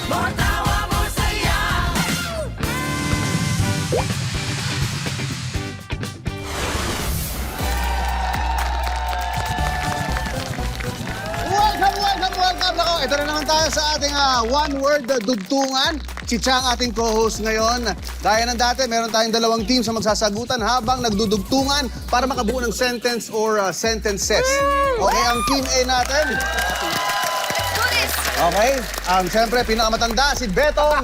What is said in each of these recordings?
Welcome! Nako, ito na naman tayo sa ating one-word dugtungan. Si Cha ang ating co-host ngayon. Gaya ng dati, meron tayong dalawang team sa magsasagutan habang nagdudugtungan para makabuo ng sentence or sentences. Okay, ang team A natin. Okay, siyempre, pinakamatanda si Betong.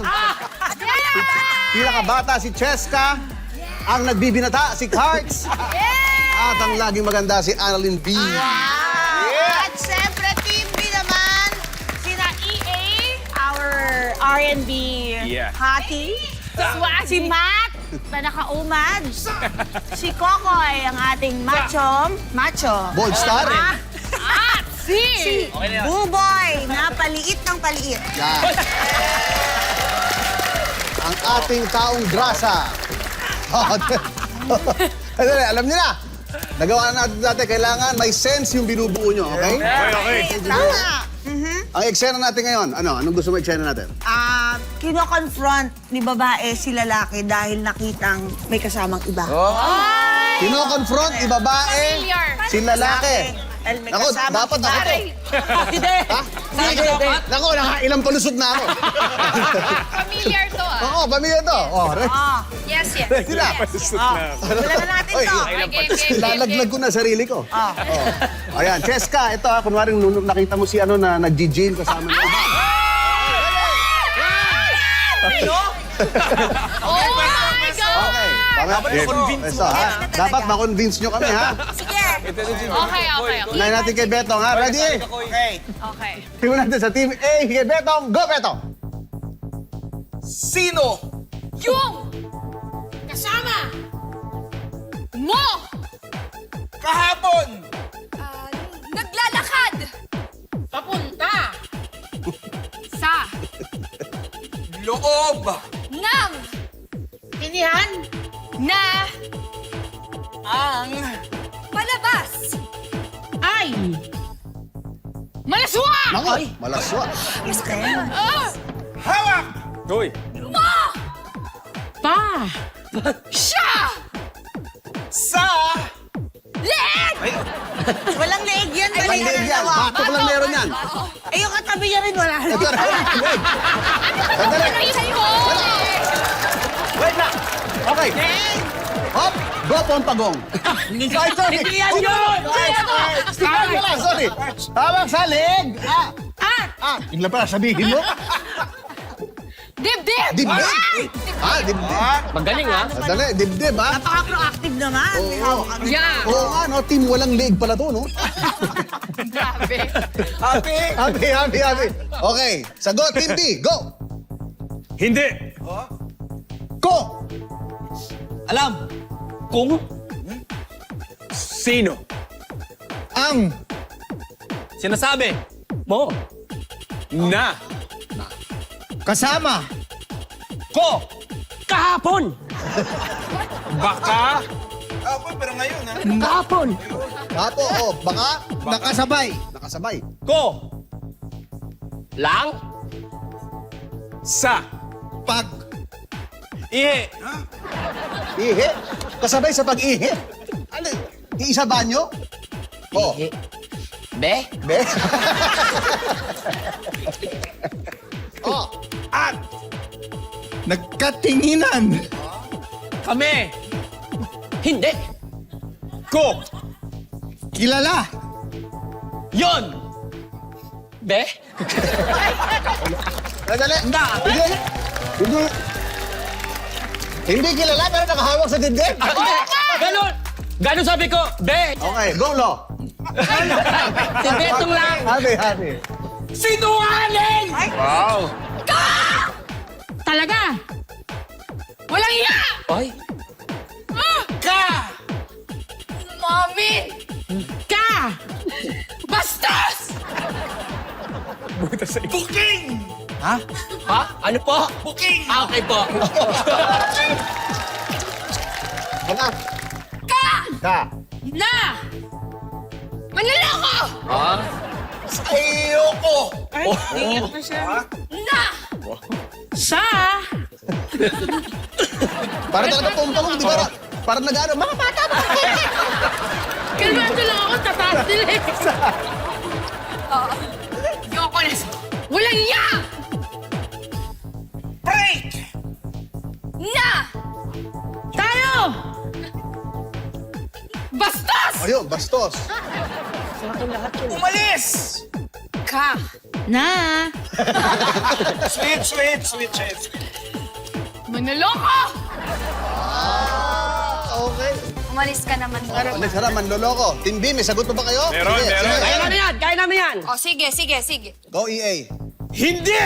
Pinakabata si Cheska. Ang nagbibinata si Karts. At ang laging maganda si Annalyn B. At siyempre, Team B naman, sina EA, our R&B hottie. Si Mac, na nakaumad. Si Kokoy, ang ating macho. Bold star. At si Buboy, na paliit ng paliit. Yan. Ang ating taong grasa. Alam niyo na. Nagawa na natin dati, kailangan may sense yung binubuo nyo, okay? Okay. Tama. Ang eksena natin ngayon, anong gusto mo eksena natin? Kino-confront ni babae si lalaki dahil nakitang may kasamang iba. Kino-confront, ibabae, si lalaki. Dahil may Ako, kasamang dapat iba. ako to. Hindi. Ha? Naku, ilang palusot na ako. Familiar to Oo, pamilya to. Yes, yes. Ready na. Wala na natin Oy, to. Game. lalaglag ko na sarili ko. Ayan, Cheska, ito kunwari nung nakita mo si na nag-jail kasama ng iba. Oh my God! Okay. Dapat ma-convince mo. Dapat ma-convince nyo kami, ha? Sige. Okay. Unahin natin kay Betong, ha? Ready? Okay. Tingnan natin sa Team A, kay Betong. Go, Betong! Sino? Yung kasama mo Kahapon! naglalakad papunta sa Loob! ng Inihan. na Ang palabas ay malaswa! Naku, malaswa. hawak! Uy! Siya! Sa Leeg! Walang leeg yan. Walang leeg yan. Batok lang meron yan. Ay, yung katabi niya rin wala. Ito na. Sandali. Ay, sa'yo! Wait na. Okay. Hop. Go, Pompagong. Sorry. Hindi yan yun! Sorry. Tawag sa leg. Bigla pala sabihin mo. Dibdib! Dibdib. Dibdib. Magaling ha? Sandali, dibdib, ha? Napaka-proactive naman. May hawak kami. Yeah! Oo nga, no? Team walang leg pala to, no? Grabe. Happy. Okay. Sagot, Team B. Go. Hindi! Ko. Alam kung sino Ang. sinasabi mo na Kasama. ko kahapon. Baka Kapo, baka nakasabay. ko lang sa Pag ihi. ihi. Kasabay sa pag-ihi. Ano? Di isa banyo? Oo. Be? Be? Oh. At Nagkatinginan. kami hindi ko Kilala. yon. Be? Sandali. Hindi kilala pero nakahawak sa dibdib. Ganon sabi ko, be. Okay, go, Lo. Si Betong lang. Happy. Sinungaling! Wow. Talaga? Walang iya! Ay. Ka! Mami! Ka! Bastos! Booking! Ha? Ano po? Booking! Okay po. Ano? Ka! Na! Manlaloko! Ayoko! Ay, iiyak na siya. Na! Para talaga pumpalong, di ba? Para nag-ano, mga bata ba? Kalmado lang ako, tataas nila eh. Yoko na. Walang iya! Break! Na! Tayo! Bastos! Ayun, bastos. Umalis! Ka! Na! Sweet. Manaloko! Okay. Umalis ka naman. Ulit harap, manloloko. Team B, may sagot pa ba kayo? Meron. Kaya namin yan! Kaya namin yan! O, sige. Go, EA. Hindi!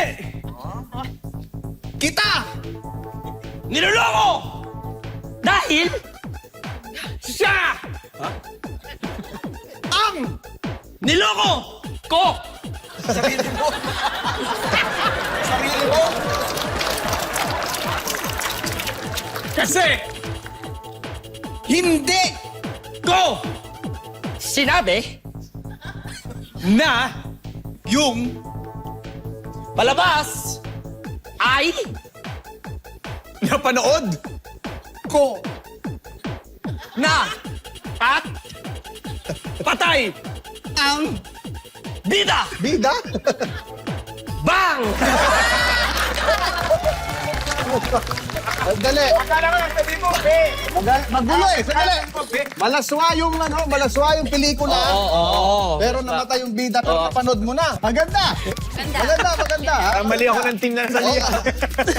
Kita! Niloloko! Dahil Siya! Ang! Niloko! Ko! Sarili mo! Sarili mo! Kasi hindi ko sinabi na yung palabas ay napanood ko na at patay Ang bida! bida. Bang! Dali. Magulo eh, sandali. Malaswa yung pelikula. Pero namatay yung bida, pero napanood mo na. Maganda. Maganda. ha? Mali ako ng team na nasa liya.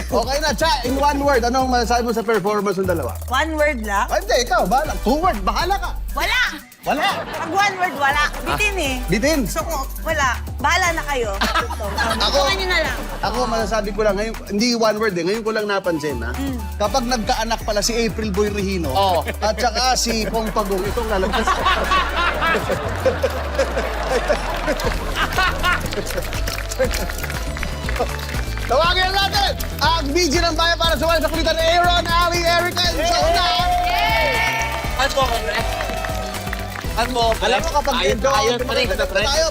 Okay na, Cha, in one word, anong masasabi mo sa performance ng dalawa? One word lang? Hindi, ikaw, bahala. 2 word, bahala ka. Wala! Wala. Pag one word, wala. Bitin eh. Bitin. So kung wala, bahala na kayo. Ako- Ako, nyo na lang. Ako masasabi ko lang, ngayon, hindi one word eh, ngayon ko lang napansin ha. Kapag nagkaanak pala si April Boy Regino at saka si Pong Pagong, itong lalabas. Tawagin na natin ang BG ng bayan para sumali sa kulitan ni Aaron, Ali, Erica, and Jonah. Alam mo kapag tayo,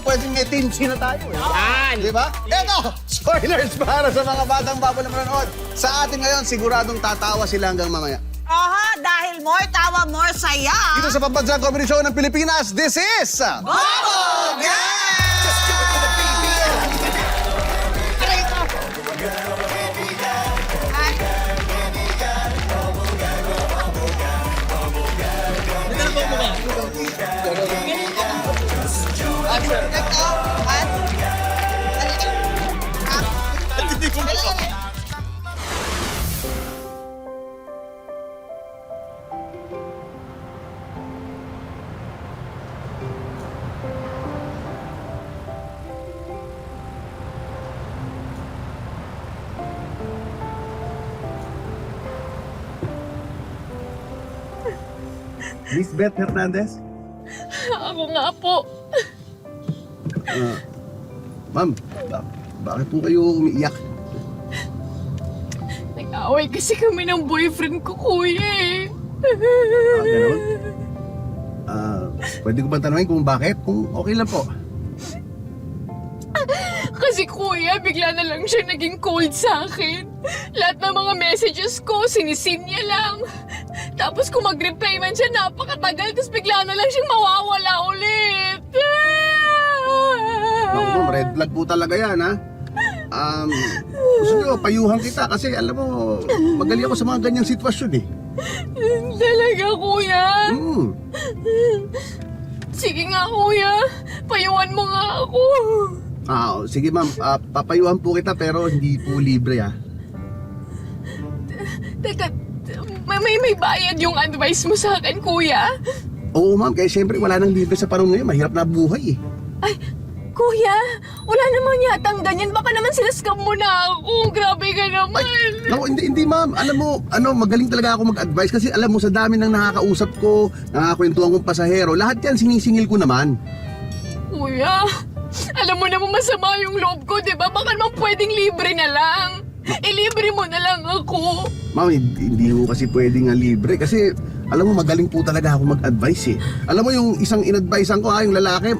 pwedeng may team C na tayo. Yan! Di ba? Eto, spoilers para sa mga batang bago na manonood. Sa atin ngayon, siguradong tatawa sila hanggang mamaya. Aha, dahil more tawa, more saya. Dito sa pambansang comedy show ng Pilipinas, this is... Bobo Miss Beth Hernandez? Ako nga po. Ma'am, bakit po kayo umiiyak? Nag-away kasi kami ng boyfriend ko, kuya eh. Ganun? Pwede ko ba tanungin kung bakit? Kung okay lang po. Kasi kuya, bigla na lang siya naging cold sa akin. Lahat ng mga messages ko, sinisin niya lang. Tapos kung mag-reply man siya, napakatagal. Tapos bigla na lang siyang mawawala ulit. Naku, ma'am, red flag po talaga yan, ha? Gusto nyo, payuhan kita kasi alam mo, magaling ako sa mga ganyang sitwasyon eh. Talaga, kuya? Sige nga, kuya. Payuhan mo nga ako. Sige ma'am, papayuhan po kita pero hindi po libre ha. Teka, may bayad yung advice mo sa akin, kuya? Oo ma'am, kaya siyempre wala nang libre sa panahon ngayon, mahirap na buhay eh. Ay, kuya, wala naman yatang ganyan. Baka naman sila scam mo na ako. Grabe ka naman. No, hindi ma'am, alam mo, magaling talaga ako mag-advise kasi alam mo sa dami ng nakakausap ko, nakakwentuhan kong pasahero, lahat yan sinisingil ko naman. Kuya, alam mo naman masama yung loob ko, di ba? Baka naman pwedeng libre na lang. Ilibre mo na lang ako. Ma'am, hindi mo kasi pwedeng nga libre kasi alam mo magaling po talaga ako mag-advise eh. Alam mo yung isang in-advisean ko yung lalaki,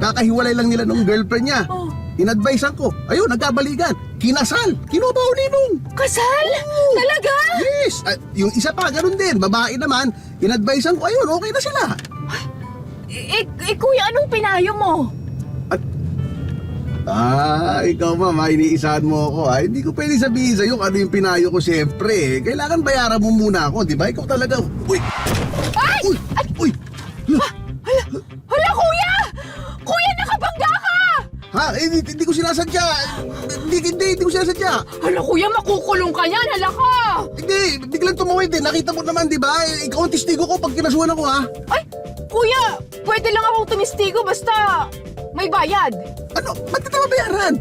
kakahiwalay lang nila ng girlfriend niya. inadvisean ko. Ayun, nagkabalikan. Kinasal. Kinuha pa ako ninong. Kasal? Talaga? Yes! Yung isa pa, ganun din. Babae naman, inadvisean ko. Ayun, okay na sila. Kuya, anong pinayo mo? Ikaw mama, iniisahan mo ako. Hindi ko pwede sabihin sa'yo kung ano yung pinayo ko siyempre. Kailangan bayaran mo muna ako, di ba? Ikaw talaga. Uy! Ay! Uy! Uy! Hala, kuya! Kuya, nakabangga ka! Ha? Hindi ko sinasadya. Hindi ko sinasadya. Hala, kuya, makukulong ka yan. Hala ka! Hindi, biglang tumawid din. Nakita mo naman, di ba? Ikaw ang testigo ko pag kinasuhan ako, ha? Ay, kuya, pwede lang akong tumistigo basta may bayad. Ano? Ba't kita mabayaran?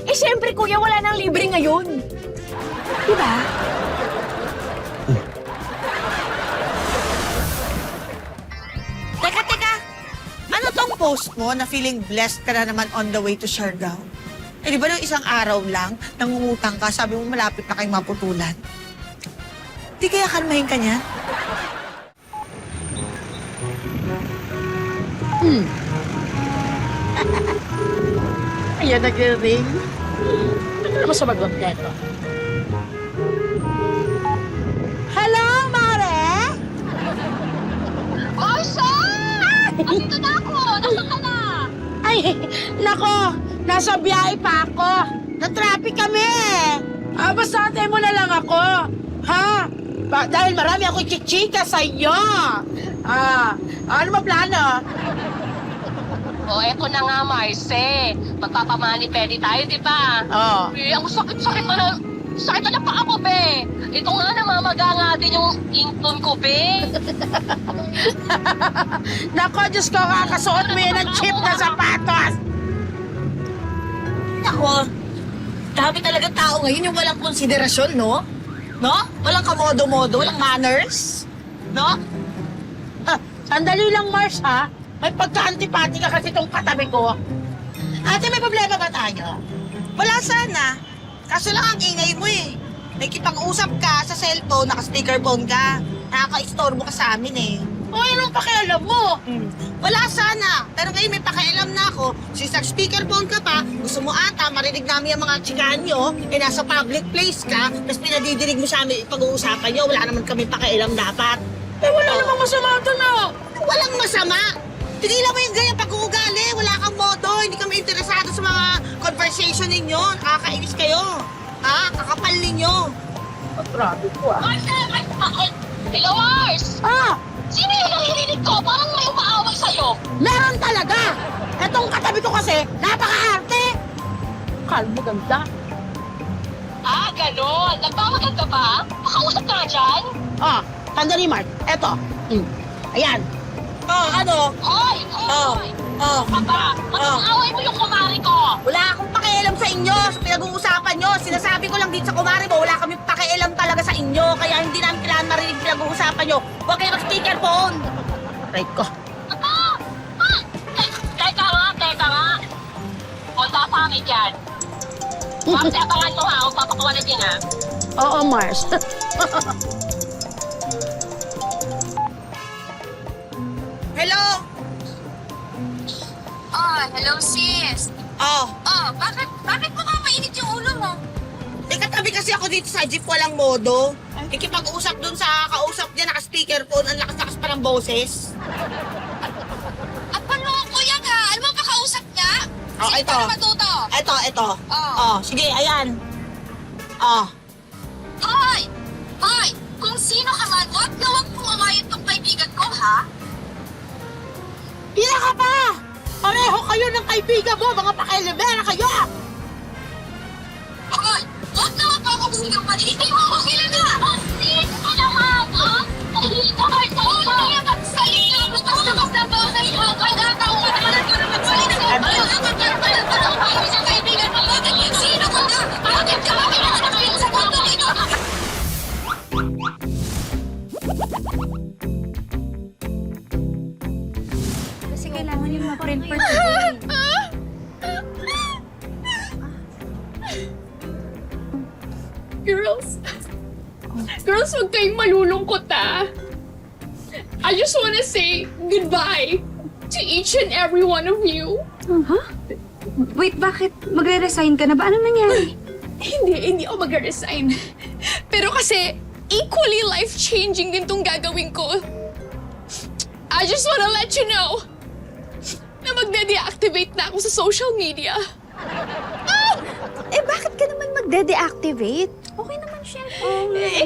Eh, syempre, kuya, wala nang libre ngayon. Diba? Teka. Ano tong post mo na feeling blessed ka na naman on the way to Siargao? Eh, di ba nung isang araw lang, nangungutang ka, sabi mo malapit na kayong maputulan? Di kaya kalmahin ka niyan? Ayan, nagre-ring. Ano naman sa magot nito? Hello, Mare? Orsa! Andito na ako! Nasaan ka na? Ay, nako, nasa biyahe pa ako. Na-traffic kami. Basta antay mo na lang ako. Ha? Dahil marami ako chichika sa iyo. Ano ba plano? O, eto na nga, Marce. Magpapamani-pedi tayo, di ba? Oh. Ang sakit-sakit na. Sakit na pa ako, be. Ito nga, namamaga nga din yung ington ko, be. Nako, Diyos ko, kakasuot mo yan ng cheap na sapatos. Nako, dami talaga tao ngayon yung walang konsiderasyon, no? No? Walang kamodo-modo, walang manners. No? Sandali lang, Mars, ha? May pagka-antipati ka kasi itong katabi ko. Ate, may problema ba tayo? Wala sana. Kaso lang ang ingay mo eh. Nakikipag-usap ka sa cellphone, naka-speakerphone ka. Nakaka-istorbo ka sa amin eh. O, anong pakialam mo? Wala sana. Pero ngayon may pakialam na ako. Since nag-speakerphone ka pa, gusto mo ata marinig namin yung mga tsigaan nyo, eh nasa public place ka, tapos pinadidinig mo sa amin pag-uusapan nyo, wala naman kami pakialam dapat. Eh, wala namang masama ito na. Walang masama. Tigilan mo yung ganyan pag-uugali. Wala kang modo. Hindi kami interesado sa mga conversation ninyo. Nakakainis kayo. Ha? Kakapal ninyo. Grabe ko, Hello, Mars! Sino yung naririnig ko? Parang may umaaway sa'yo. Meron talaga! Etong katabi ko kasi, napaka-arte! Kalmo ganda. Ganon. Nagbawagan ka ba? Makausap ka nga dyan? Sandali, Mark. Eto. Ayan. Ano? Hoy! Hoy! Aba, away mo yung kumari ko! Wala akong pakialam sa inyo sa pinag-uusapan nyo. Sinasabi ko lang dito sa kumari mo, wala kami pakialam talaga sa inyo. Kaya hindi namin kailangan marinig pinag-uusapan nyo. Huwag kayo mag-speakerphone. Right ko. Teka nga. Punta pa kami dyan. Mars, abangan mo ha. Huwag papakuwalan din ha. Oo, Mars. Hello? Hello sis. Bakit mo nga mainit yung ulo mo? May katabi kasi ako dito sa jeep, walang modo. Ikipag-usap dun sa kausap niya, naka-speakerphone, ang lakas-lakas pa ng boses. At panloko yan ha. Alam mo ba kausap niya? Sige, ito. para matuto. Ito. Sige, ayan. Hoy! Hoy! Kung sino ka man, huwag mong awayin tong kaibigan ko, ha? Pila ka pa! Pareho kayo ng kaibigan mo, mga pakialamera kayo! Hoy! Huwag naman pa akong sigang manihintay mo ako sila na! Sino ka naman, ha? Hoy! Hoy! Magsalita mo! Basta bagay mo! Pagkataon ka naman at naman salita mo! Bakit sa kaibigan mo? Bakit? Sino ka na? Bakit ka ba pinakalakin sa mundo dito? Kasi kailangan yung ma-print for today. Girls, huwag kayong malulungkot I just wanna say goodbye to each and every one of you. Wait, bakit? Magre-resign ka na ba? Ano nangyari? Hindi ako mag-resign. Pero kasi, equally life-changing din tong gagawin ko. I just wanna let you know na magde-deactivate na ako sa social media. Eh, bakit ka naman magde-deactivate? Okay naman siya.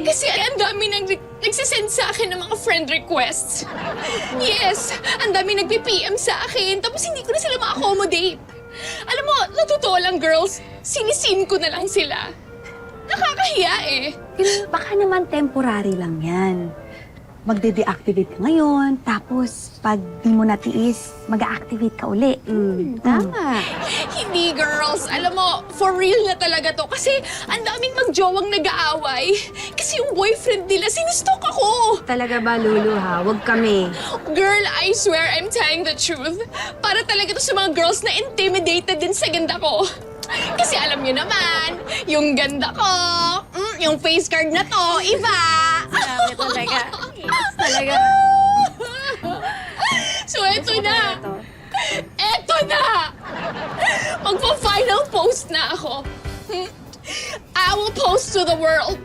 Kasi ang dami nagsisend sa akin ng mga friend requests. Yes, ang dami nagpi-PM sa akin, tapos hindi ko na sila ma-accommodate. Alam mo, natutuwa lang girls, sinisin ko na lang sila. Nakakahiya eh. Baka naman temporary lang yan. Magde-deactivate ka ngayon, tapos pag di mo natiis, mag-activate ka uli. Tama. Hindi girls, alam mo, for real na talaga to. Kasi ang daming magjowang nag-aaway. Kasi yung boyfriend nila, sinistok ako. Talaga ba, Lulu, ha? Huwag kami. Girl, I swear I'm telling the truth. Para talaga to sa mga girls na intimidated din sa ganda ko. Kasi alam niyo naman, yung ganda ko, yung face card na to, iba. Grabe talaga. Yes, talaga. So eto na. Eto na. Magpa-final post na ako. I will post to the world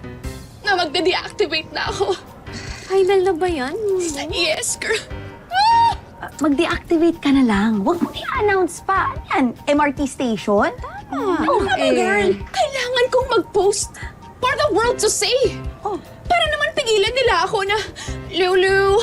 na magde-deactivate na ako. Final na ba yan? Yes, girl. Mag-deactivate ka na lang. Huwag mo i-announce pa. Yan, MRT station? Tama. Oo nga, girl. Kailangan kong mag-post for the world to see. Oh. Para naman pigilan nila ako na, Lulu,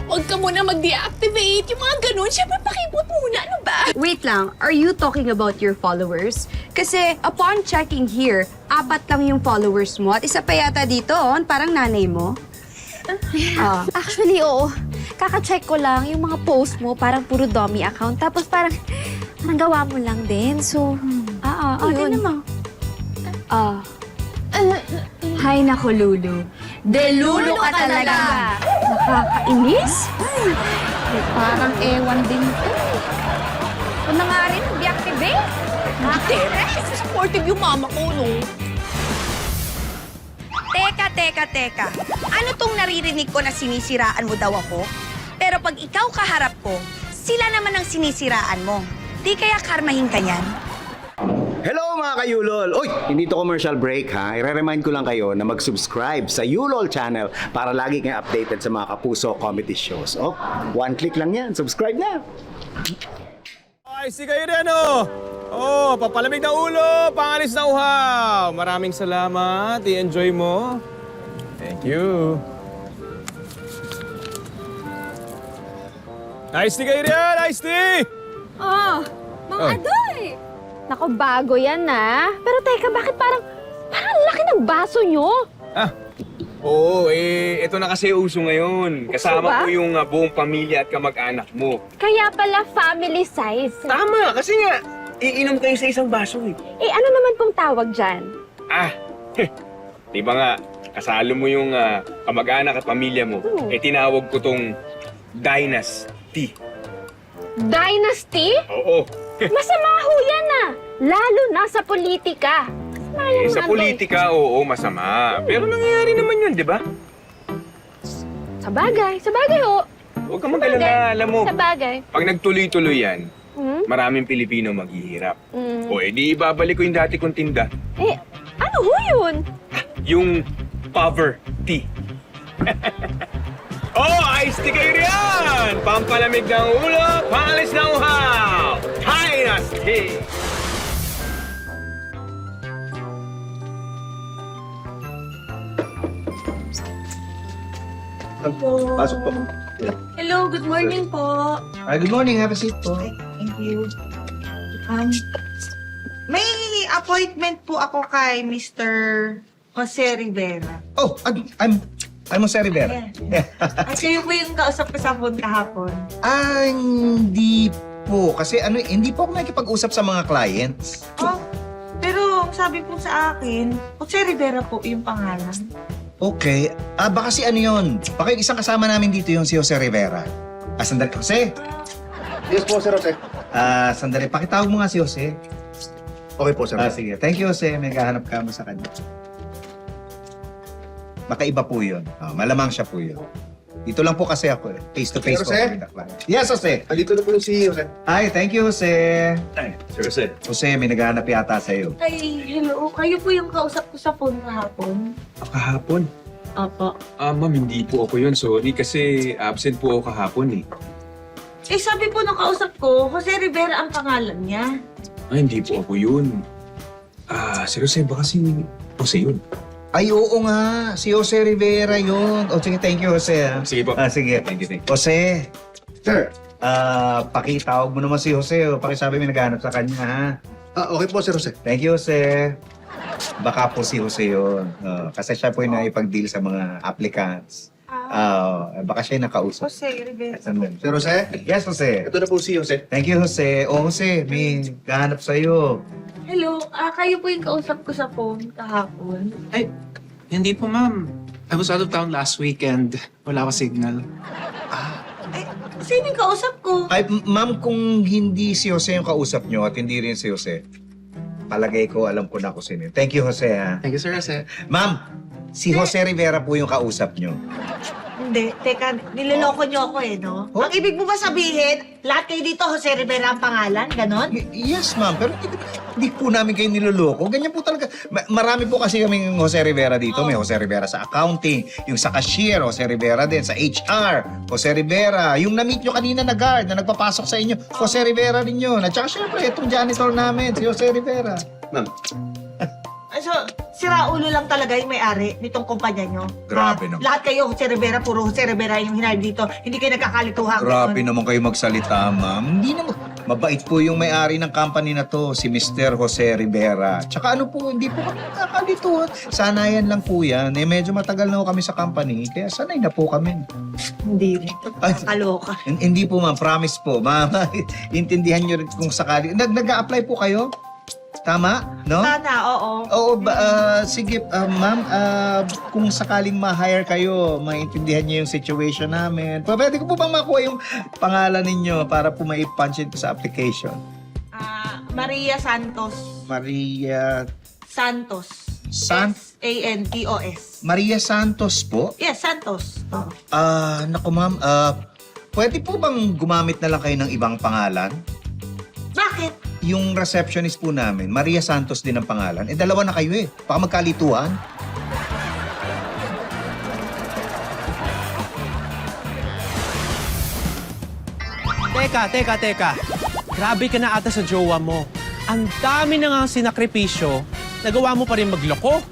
huwag ka muna mag-deactivate. Yung mga ganun, syempre pakibot muna. Ano ba? Wait lang, are you talking about your followers? Kasi upon checking here, 4 lang yung followers mo at isa pa yata dito, parang nanay mo. Actually, oo. Kaka-check ko lang yung mga post mo, parang puro dummy account. Tapos parang gawa mo lang din. So, Din naman. Hay nako, Lulu. Delulu ka talaga. nakakainis. Parang ewan din ito. Ito na nga rin, deactivate. Supportive yung mama ko, no? Teka. Ano tong naririnig ko na sinisiraan mo daw ako? Pero pag ikaw kaharap ko, sila naman ang sinisiraan mo. Di kaya karmahin ka niyan? Hello mga kayulol! Uy, hindi to commercial break ha. I-remind ko lang kayo na mag-subscribe sa Yulol channel para lagi kayong updated sa mga Kapuso comedy shows. Oh, 1 click lang yan. Subscribe na! Ay, si kayo rin, oh! Oh, papalamig na ulo, pangalis na uhaw. Maraming salamat. I-enjoy mo. Thank you. Nice tea kayo rin! Nice tea! Mga adoy! Nako, bago yan Pero teka, bakit parang laki ng baso nyo? Oo, ito na kasi uso ngayon. Kasama ko yung buong pamilya at kamag-anak mo. Kaya pala family size. Tama, kasi nga, iinom kayo sa isang baso eh. Ano naman pong tawag dyan? Di ba nga, kasalo mo yung kamag-anak at pamilya mo, tinawag ko tong Dynasty. Dynasty? Oo. Masama ho yan Lalo na sa politika. Sa politika, oo, masama. Pero nangyayari naman yun, di ba? Sa bagay ho. Huwag ka mag-alala, alam mo. Sa bagay. Pag nagtuloy-tuloy yan, maraming Pilipino maghihirap. O edi ibabalik ko yung dati kong tinda. Ano ho yun? Yung poverty. Ice tea kayo riyan! Pampalamig ng ulo, pangalis ng uhaw! Dynasty! Pasok po. Hello, good morning po. Good morning. Have a seat po. Thank you. May appointment po ako kay Mr. Jose Rivera. Oh, I'm Jose Rivera. At kayo po yung kausap ko sa phone kahapon. Hindi po. Kasi hindi po ako nakikipag-usap sa mga clients. Pero sabi po sa akin, Jose Rivera po yung pangalan. Okay. Baka si yun. Baka yung isang kasama namin dito yung si Jose Rivera. Sandali. Jose? Yes po, Sir Jose. Sandali. Pakitawag mo nga si Jose. Okay po, Sir. Sige. Thank you, Jose. May kahanap ka mo sa kanya. Makaiba po yun. Malamang siya po yun. Dito lang po kasi ako eh. Face-to-face Sir po. Jose? kami na client. Yes, Jose. Nandito na po yung si Jose. Hi, thank you, Jose. Ay, Sir Jose. Jose, may naghahanap yata sa'yo. Ay, hello. Kayo po yung kausap ko sa phone kahapon. Kahapon? Opo. Ma'am, hindi po ako yun. Sorry kasi absent po ako kahapon eh. Eh, sabi po nung kausap ko, Jose Rivera ang pangalan niya. Ay, hindi po ako yun. Sir Jose, baka si Jose yun. Ay, oo nga. Si Jose Rivera yun. O, sige, thank you, Jose. Sige po. Sige. Thank you. Jose, Sir. pakitawag mo naman si Jose. Pakisabi may naghahanap sa kanya, ha? Okay po, Sir Jose. Thank you, Jose. Baka po si Jose yun. Kasi siya po yung naipag-deal sa mga applicants. Baka siya yung nakausap. Jose Rivera. Sandali. Sir Jose, Yes, Jose. ito na po si Jose. Thank you, Jose. Jose, may gahanap sa'yo. Hello, kayo po yung kausap ko sa phone kahapon. Ay, hindi po ma'am. I was out of town last weekend. Wala ko signal. Eh, sino yung kausap ko? Ay, ma'am, kung hindi si Jose yung kausap nyo at hindi rin si Jose, palagay ko, alam ko na kung sino yun. Thank you, Jose, ha? Thank you, Sir Jose. Ma'am, si Jose Rivera po yung kausap nyo. Hindi, teka, niloloko niyo ako eh, no? Oh? Ang ibig mo ba sabihin, lahat kayo dito, Jose Rivera ang pangalan, ganon? Yes, ma'am. Pero hindi po namin kayo niloloko. Ganyan po talaga. Marami po kasi kaming Jose Rivera dito. May Jose Rivera sa accounting, yung sa cashier, Jose Rivera din sa HR, Jose Rivera. Yung na-meet nyo kanina na guard na nagpapasok sa inyo, Jose Rivera rin yun. At saka syempre, itong janitor namin, si Jose Rivera. Ma'am, So, si Raulo lang talaga yung may-ari nitong kumpanya nyo? Grabe naman. Lahat kayo, Jose Rivera, puro Jose Rivera yung hinahal dito. Hindi kayo nagkakalituhan. Grabe naman kayo magsalita, ma'am. Hindi naman. Mabait po yung may-ari ng company na to, si Mr. Jose Rivera. Tsaka ano po, hindi po kami nakakalituhan. Sanayan lang po yan. Eh, medyo matagal na po kami sa company, kaya sanay na po kami. Hindi rin. Ay, Kaloka. hindi po, ma'am. Promise po, ma'am. Intindihan nyo rin kung sakali. Nag-a-apply po kayo? Tama? No? Sana, oo. Oo, sige, ma'am, kung sakaling ma-hire kayo, maintindihan niyo yung situation namin. Pwede ko po bang makuha yung pangalan ninyo para po mai-punch into sa application? Maria Santos. Maria Santos. S-A-N-T-O-S. Maria Santos po? Yes, Santos. Oo. Naku ma'am, pwede po bang gumamit na lang kayo ng ibang pangalan? Bakit? Yung receptionist po namin, Maria Santos din ang pangalan. Eh, dalawa na kayo eh. Baka magkalituhan. Teka. Grabe ka na ata sa jowa mo. Ang dami na nga sinakripisyo, nagawa mo pa rin magloko.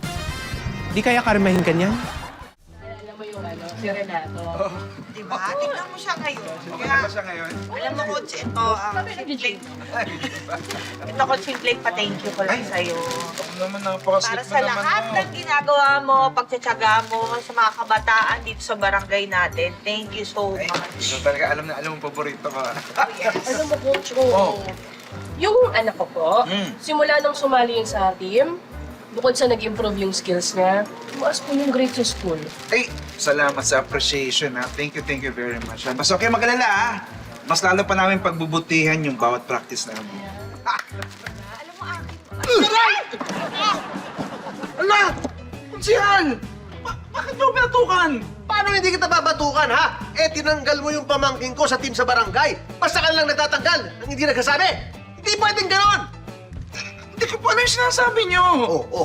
Di kaya karmahin ka niyan? Alam mo yung si Renato. Diba? Tingnan mo siya ngayon. Kaya, alam mo, Coach, ito, simpleng. Ito, Coach, simpleng pa-thank you ko lang sa'yo. Para sa lahat ng ginagawa mo, pagtsatsaga mo sa mga kabataan dito sa barangay natin. Thank you so much. Talaga alam mo paborito ko. Alam mo, Coach, yung anak ko po, simula nung sumali yun sa team, bukod sa nag-improve yung skills niya, tumaas po yung grade sa school. Ay, salamat sa appreciation ha. Thank you very much. Basta okay mag-alala ha. Mas lalo pa namin pagbubutihan yung bawat practice namin. Alam mo, akin. Ala! Kunsihan! Bakit mo pinatukan? paano hindi kita babatukan, ha? Eh, tinanggal mo yung pamangking ko sa team sa barangay. Basta ka lang nagtatanggal nang hindi nagsasabi. Hindi pwedeng ganon! Hindi ko po alam yung sinasabi niyo.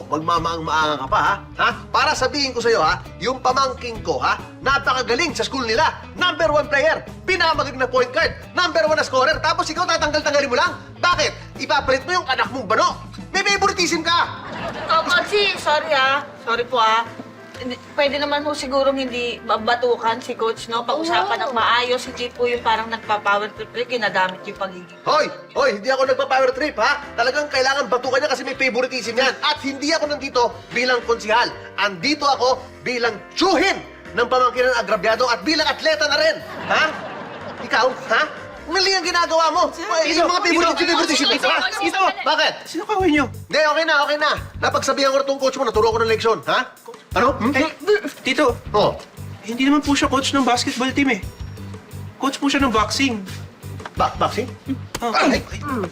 Magmamaang-maanga ka pa, ha? Para sabihin ko sa'yo, ha? Yung pamangking ko, ha? Napakagaling sa school nila. #1 player. Pinamagag na point guard. #1 na scorer. Tapos ikaw tatanggal-tanggalin mo lang. Bakit? Ipapalit mo yung anak mong bano. May favoritism ka. Coach, sorry Sorry po Pwede naman ho sigurong hindi batukan si Coach, no? Pag-usapan ng maayos, hindi po yung parang nagpa-power trip, ginagamit yung pagiging. Hoy, hindi ako nagpa-power trip, ha? Talagang kailangan batukan niya kasi may favoritism yan. At hindi ako nandito bilang konsihal. Andito ako bilang tsuhin ng pamangkin ng agrabyado at bilang atleta na rin. Ha? Ikaw, ha? Mali ang ginagawa mo. Yung mga favoritism ito, ha? Ito! Bakit? Sino kawin niyo? Hindi, okay na. Napagsabihan ko na tong coach mo, naturo ko ng leksyon, ha? Ano? Tito, Oh. hindi naman po siya coach ng basketball team eh. Coach po siya ng boxing. Boxing?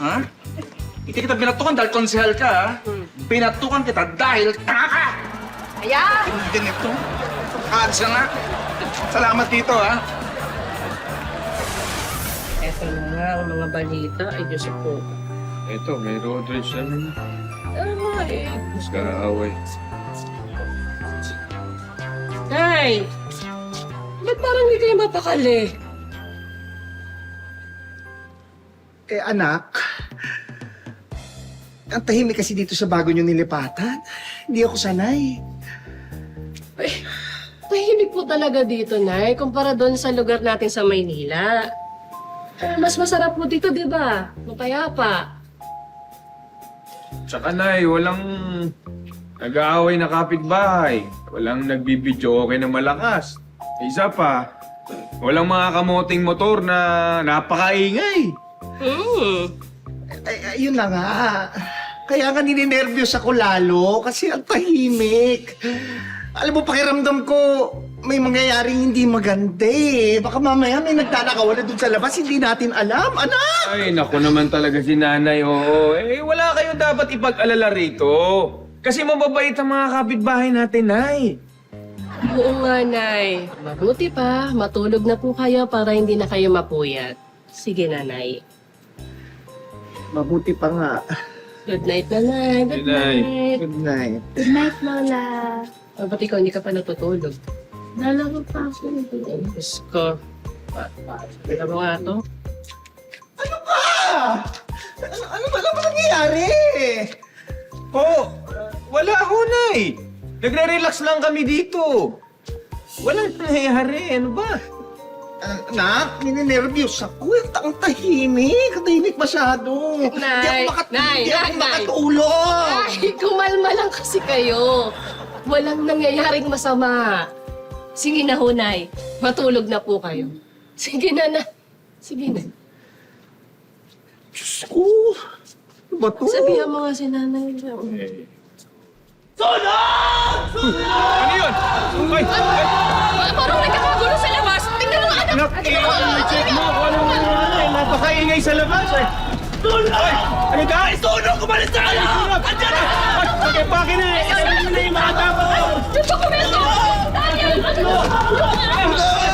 Ha? Hindi kita binatukan dahil konsehal ka, ha? Binatukan kita dahil tanga ka! Ayan! Ganito. Kansa nga. Salamat dito, ha? Eto na nga ang mga balita. Ay, Diyos ko. Ito, may road rage namin. Tama eh. Mas kaaway. Nay! Ba't parang hindi kayo mapakali? Eh anak, ang tahimik kasi dito sa bago nyo nilipatan. Hindi ako sanay. Tahimik po talaga dito, Nay, kumpara doon sa lugar natin sa Maynila. Mas masarap po dito, di ba? Mapayapa. Tsaka Nay, walang nag-aaway na kapitbahay. Walang nagbibidyo okay na malakas. Isa pa, walang mga kamoting motor na napakaingay. Ay, ayun na nga. Kaya nga nininervyos ako lalo kasi ang tahimik. Alam mo, pakiramdam ko may mangyayaring hindi maganda eh. Baka mamaya may nagtatakawan na dun sa labas, hindi natin alam, anak! Ay, naku naman talaga si nanay, oo. Eh, wala kayong dapat ipag-alala rito. Kasi mababait ang mga kapitbahay natin, Nay. Oo nga, Nay. Mabuti pa, matulog na po kayo para hindi na kayo mapuyat. Sige, Nanay. Mabuti pa nga. Good night, Nanay. Good Good night. night. Good night. Good night, Lola. Ba't ikaw hindi ka pa natutulog? Lalaro pa ako. Diyos ko. Ano mo nga to? Ano ba? Ano ba nangyayari? Oh, wala ho, Nay. Nagre-relax lang kami dito. Walang nangyayari. Ano ba? Anak, nininervyos ako. Ang tahimik. Tahimik masyado. Nay, Hindi ako makatulog. Ay, kumalma lang kasi kayo. Walang nangyayaring masama. Sige na, Hunay. Matulog na po kayo. Sige na. Sige na. Diyos ko. Ano ba to? Sabihan mo nga si nanay. Ano yun? Ay! Parang nagkakagulo sa labas. Tingnan mo, anak. Check mo kung anong nangyayari. Napakaingay sa labas eh. Ay! Ano ka? Sunog! Kumalis na kayo! Andiyan na! Ay! Pagkipaki na eh! Ano na yung mga tao? Yung dokumento! Daniel!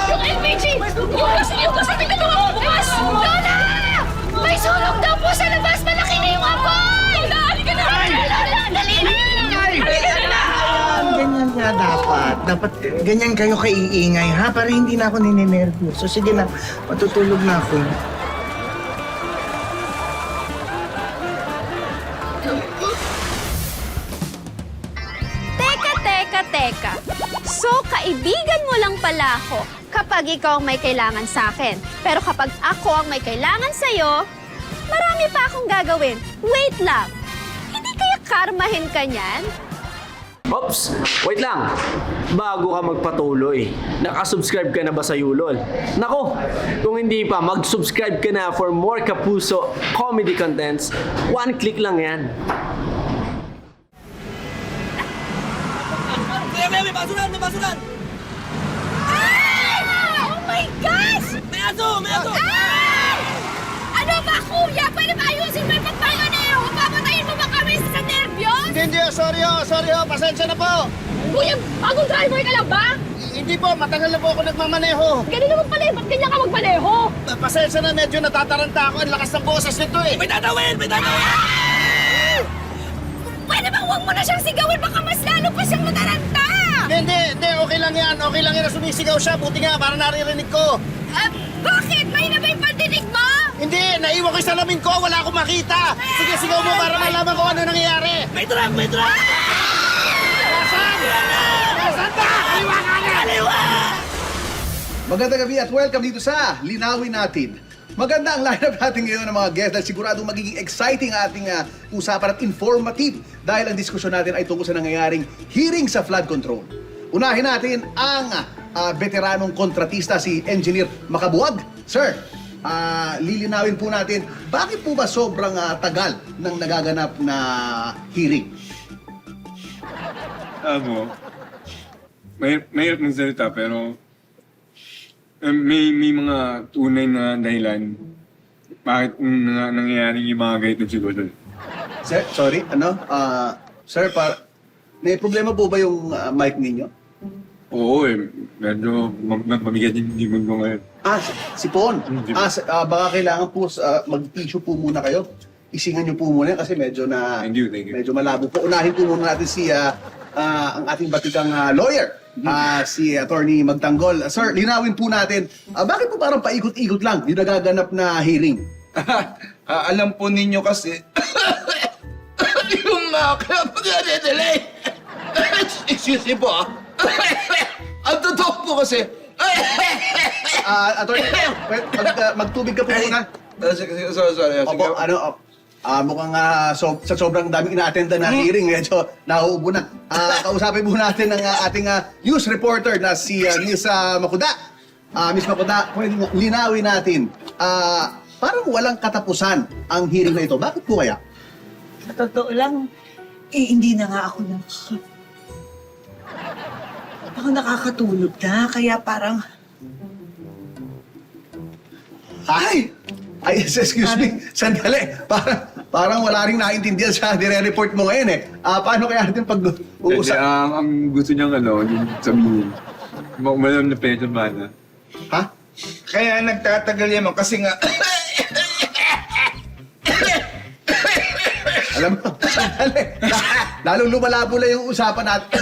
Yung LPG! Yung kasi tingnan mo! Labas! Lola! May sunog daw po sa labas! Malaki na yung apoy! Lola! Halika na! Lola! Dali na! Halika na! Ganyan nga dapat. Dapat ganyan kayo kaiingay, ha? Para hindi na ako nininervyos. So sige na, matutulog na ako. Teka. So, kaibigan mo lang pala ako kapag ikaw ang may kailangan sa akin. Pero kapag ako ang may kailangan sa'yo, marami pa akong gagawin. Wait lang. Hindi kaya karmahin ka niyan? Oops! Wait lang! Bago ka magpatuloy, nakasubscribe ka na ba sa Yulol? Nako! Kung hindi pa, mag-subscribe ka na for more Kapuso comedy contents. One click lang yan. May basuran! Ay! Oh my gosh! May aso! Ay! Ano ba, kuya? Pwede ba ayusin mo yung pagpanganeho? Papatayin mo ba kami sa nervyos? Hindi, sorry ho. Pasensya na po. Kuya, bagong driver ka lang ba? Hindi po, matagal na po ako nagmamaneho. Ganun naman pala eh. Ba't ganyan ka magmaneho? Pasensya na, medyo natataranta ako. Ang lakas ng boses nito eh. May tatawin! Pwede bang huwag mo na siyang sigawin? Baka mas lalo pa siyang mataranta! Hindi, okay lang yan. Okay lang yan na sumisigaw siya. Buti nga, para naririnig ko. Bakit? May na ba yung pandinig mo? Hindi, naiwan ko yung salamin ko. Wala akong makita. Sige, sigaw mo para malaman ko ano nangyayari. May truck! Nasaan ba? Kaliwa! Magandang gabi at welcome dito sa Linawin Natin. Maganda ang lineup natin ngayon ng mga guests dahil siguradong magiging exciting ating usapan at informative dahil ang diskusyon natin ay tungkol sa nangyayaring hearing sa flood control. Unahin natin ang veteranong kontratista, si Engineer Makabuwag. Sir, lilinawin po natin, bakit po ba sobrang tagal ng nagaganap na hearing? Mahirap ng salita pero may mga tunay na dahilan bakit nangyayari yung mga ganito siguro. Sir, sorry, sir, may problema po ba yung mic ninyo? Oo medyo mamigat yung limon ko ngayon. Sipon. Hindi. Baka kailangan po mag-tissue po muna kayo. Isingan niyo po muna yan kasi medyo Thank you. medyo malabo po. Unahin po muna natin si ang ating batikang lawyer, si Attorney Magtanggol. Sir, linawin po natin, bakit po parang paikot-ikot lang yung nagaganap na hearing? Alam po ninyo kasi, yung kaya pag-delay. Excuse me po. Ang totoo po kasi, Attorney, magtubig ka po muna. sorry. Opo, mukhang sa sobrang daming ina-attenda na hearing, medyo nauubo na. Kausapin po natin ang ating news reporter na si Miss Makuda. Miss Makuda, pwede linawin natin. Parang walang katapusan ang hearing na ito. Bakit po kaya? Sa totoo lang, hindi na nga ako nakakatulog na, kaya parang... Ay, excuse me. Sandali. Parang wala ring naintindihan sa dire-report mo ngayon eh. Paano kaya natin pag-uusap? Ang gusto niyang yung sabihin, umalam na pension mana. Ha? Kaya nagtatagal yan kasi nga, Alam mo, sandali. Lalong lumalabo lang yung usapan natin.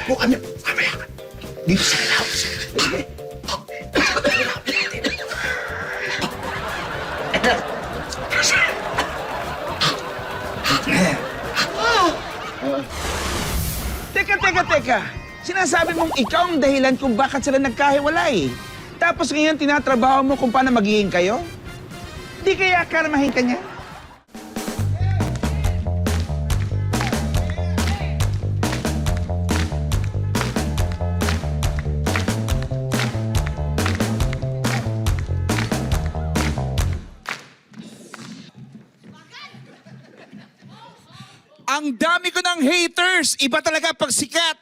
Po kami. Dito sa house. Teka. Sinasabi mong ikaw ang dahilan kung bakit sila nagkahiwalay. Tapos ngayon tinatrabaho mo kung paano magiging kayo? Di kaya karmahin ka niya? Ang dami ko ng haters! Iba talaga pag sikat!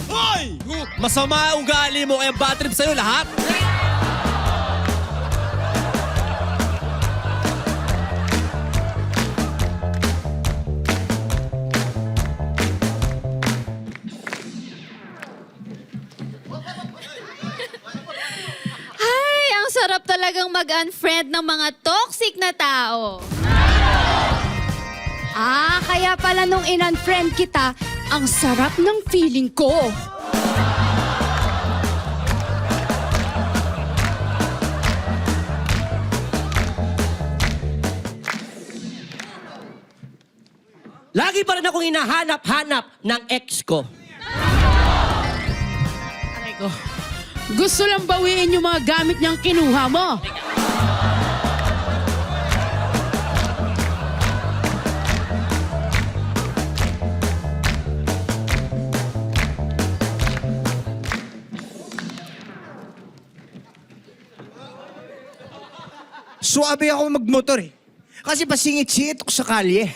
Hoy! Masama ang ugali mo kaya bad trip sa'yo lahat. Ay, ang sarap talagang mag-unfriend ng mga toxic na tao. Kaya pala nung in-unfriend kita, ang sarap ng feeling ko. Lagi pa rin akong hinahanap-hanap ng ex ko. Aray ko. Gusto lang bawiin yung mga gamit niyang kinuha mo. Suwabe ako magmotor eh. Kasi pasingit-singit ako sa kalye.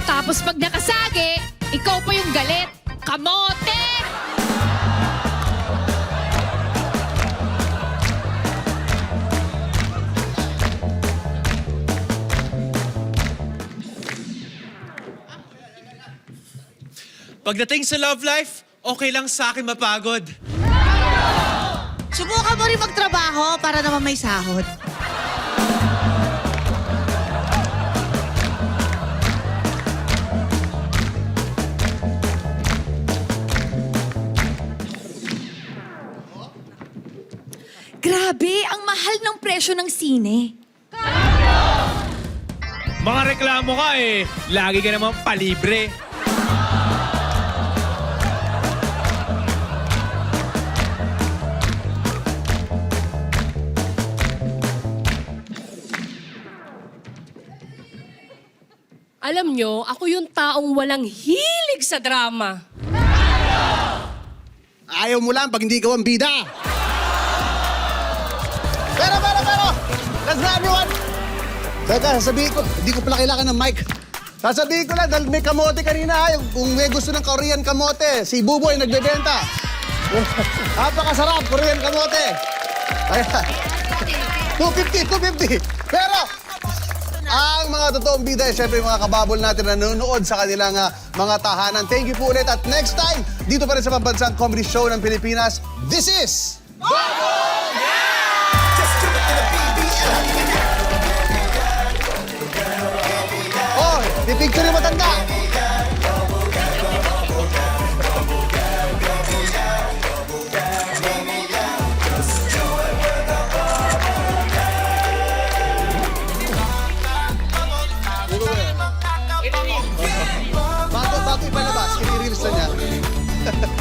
Tapos pag nakasagi, ikaw pa yung galit. Kamote! Pagdating sa love life, okay lang sa akin mapagod. Subukan mo rin magtrabaho para naman may sahod. Grabe, ang mahal ng presyo ng sine. Mga reklamo ka eh. Lagi ka naman palibre. Alam nyo, ako yung taong walang hilig sa drama. Ayaw mo lang pag hindi ikaw ang bida. Pero! Let's go everyone! Teka, sasabihin ko, hindi ko pala kailangan ng mic. Sasabihin ko lang, dahil may kamote kanina, kung may gusto ng Korean kamote, si Buboy nagbebenta. Napakasarap, Korean kamote. Ayan. 250. Pero, ang mga totoong bida, syempre yung mga kababol natin na nanonood sa kanilang mga tahanan. Thank you po ulit. At next time, dito pa rin sa pambansang comedy show ng Pilipinas, this is... Oh, pipicture yung matanda. Bago ipalabas, i-reels na niya.